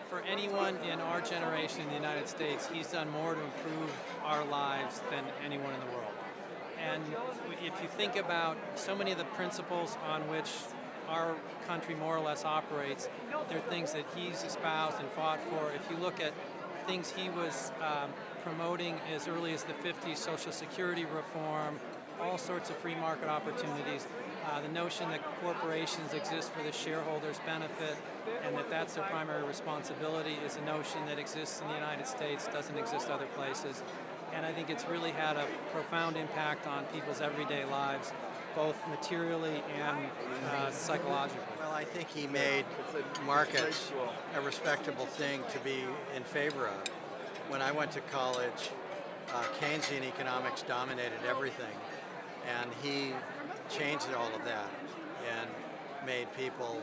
for anyone in our generation in the United States, he's done more to improve our lives than anyone in the world. And if you think about so many of the principles on which our country more or less operates, they're things that he's espoused and fought for. If you look at things he was promoting as early as the 50s, Social Security reform, all sorts of free market opportunities, the notion that corporations exist for the shareholders' benefit and that that's their primary responsibility is a notion that exists in the United States, doesn't exist other places. And I think it's really had a profound impact on people's everyday lives, both materially and psychologically. Well, I think he made markets a respectable thing to be in favor of. When I went to college, Keynesian economics dominated everything, and he changed all of that and made people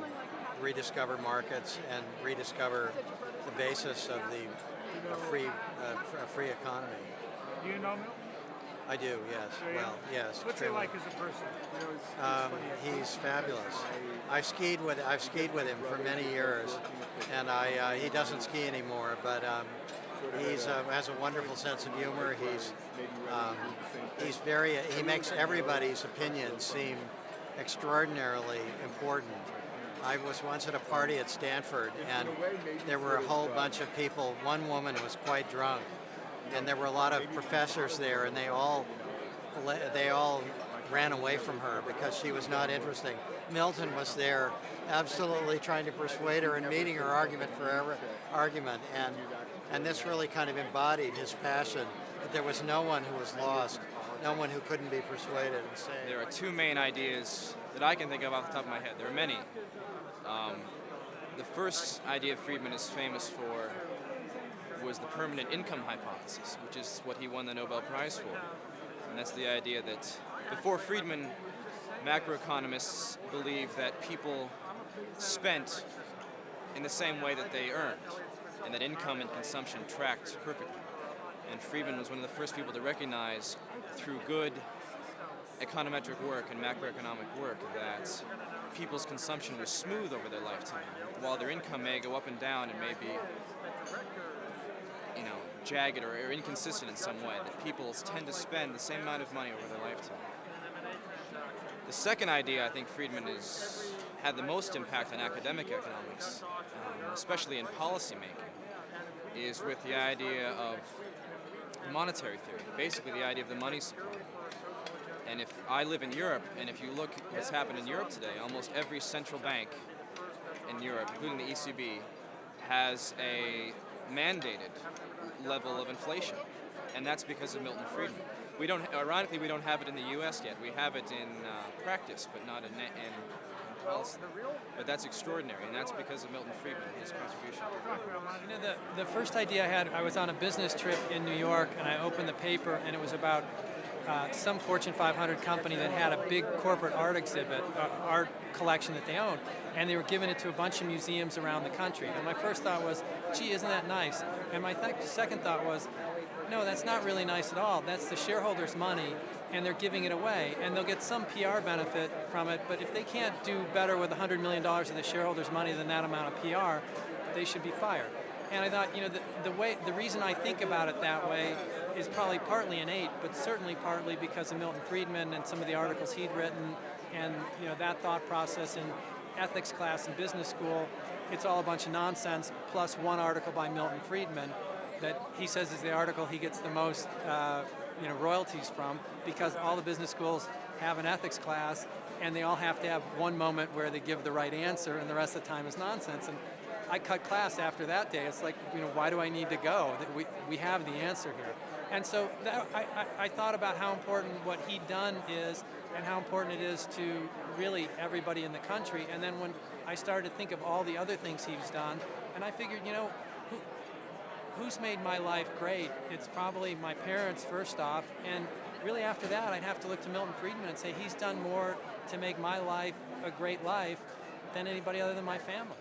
rediscover markets and rediscover the basis of a free economy. Do you know Milton? I do, yes. Well, yes. What's he like as a person? He's fabulous. I've skied with him for many years, and he doesn't ski anymore. But has a wonderful sense of humor. He makes everybody's opinion seem extraordinarily important. I was once at a party at Stanford, and there were a whole bunch of people. One woman was quite drunk, and there were a lot of professors there, and they all ran away from her because she was not interesting. Milton was there, absolutely trying to persuade her and meeting her argument for argument, and this really kind of embodied his passion. That there was no one who was lost, no one who couldn't be persuaded and saved. There are two main ideas that I can think of off the top of my head. There are many. The first idea Friedman is famous for was the permanent income hypothesis, which is what he won the Nobel Prize for. And that's the idea that before Friedman, macroeconomists believed that people spent in the same way that they earned, and that income and consumption tracked perfectly. And Friedman was one of the first people to recognize through good econometric work and macroeconomic work that people's consumption was smooth over their lifetime. While their income may go up and down and may be jagged or inconsistent in some way, that people tend to spend the same amount of money over their lifetime. The second idea I think Friedman had the most impact on academic economics, especially in policy making, is with the idea of monetary theory, basically the idea of the money supply. And if I live in Europe, and if you look at what's happened in Europe today, almost every central bank in Europe, including the ECB, has a mandated level of inflation, and that's because of Milton Friedman. Ironically, we don't have it in the U.S. yet. We have it in practice, but not in policy. But that's extraordinary, and that's because of Milton Friedman and his contribution. The first idea I had, I was on a business trip in New York, and I opened the paper, and it was about some Fortune 500 company that had a big corporate art exhibit, art collection that they owned, and they were giving it to a bunch of museums around the country. And my first thought was, gee, isn't that nice? And my second thought was, no, that's not really nice at all. That's the shareholders' money, and they're giving it away, and they'll get some PR benefit from it, but if they can't do better with $100 million of the shareholders' money than that amount of PR, they should be fired. And I thought, the reason I think about it that way is probably partly innate, but certainly partly because of Milton Friedman and some of the articles he'd written, and that thought process in ethics class in business school. It's all a bunch of nonsense, plus one article by Milton Friedman that he says is the article he gets the most royalties from, because all the business schools have an ethics class, and they all have to have one moment where they give the right answer, and the rest of the time is nonsense. And I cut class after that day. It's like, why do I need to go? We have the answer here. And so I thought about how important what he'd done is, and how important it is to really everybody in the country. And then when I started to think of all the other things he's done, and I figured, who's made my life great? It's probably my parents first off, and really after that I'd have to look to Milton Friedman and say he's done more to make my life a great life than anybody other than my family.